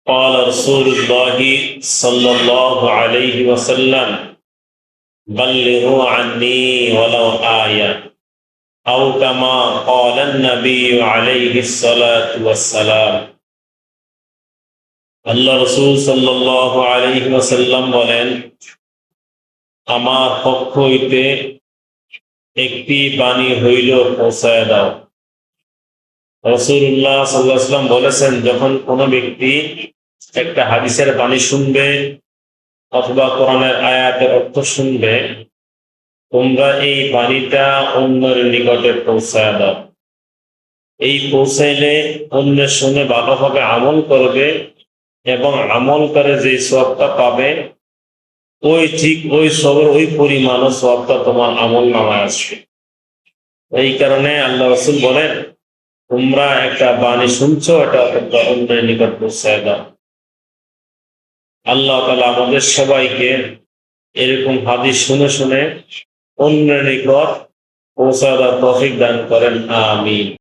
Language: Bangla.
قال رسول الله صلى الله عليه وسلم بلغوا عني ولو آية أو كما قال النبي عليه الصلاة والسلام আল্লাহ রাসূল সাল্লাল্লাহু আলাইহি ওয়াসাল্লাম বলেন, আমার পক্ষ হইতে একটি বাণী হইল পৌঁছায় দাও। রাসূলুল্লাহ সাল্লাল্লাহু আলাইহি ওয়াসাল্লাম বলেছেন, যখন কোনো ব্যক্তি একটা হাদিসের বাণী শুনবে অথবা কোরআনের আয়াতের অর্থ শুনবে, তোমরা এই বাণীটা অন্যের নিকটে পৌঁছায় দাও। এই পৌঁছাইলে অন্য শুনে ভালোভাবে আমল করবে এবং আমল করে যে সওয়াবটা পাবে ওই সবের ওই পরিমাণ সওয়াবটা তোমার আমল নামায় আসবে। এই কারণে আল্লাহ রাসূল বলেন, তোমরা একটা বাণী শুনছো, এটা অন্যের নিকট পৌঁছায় দাও। আল্লাহ তাআলা আমাদের সবাইকে এরকম হাদিস শুনে শুনে অন্যের নিকট পৌঁছায় দেওয়ার তৌফিক দান করেন। আমিন।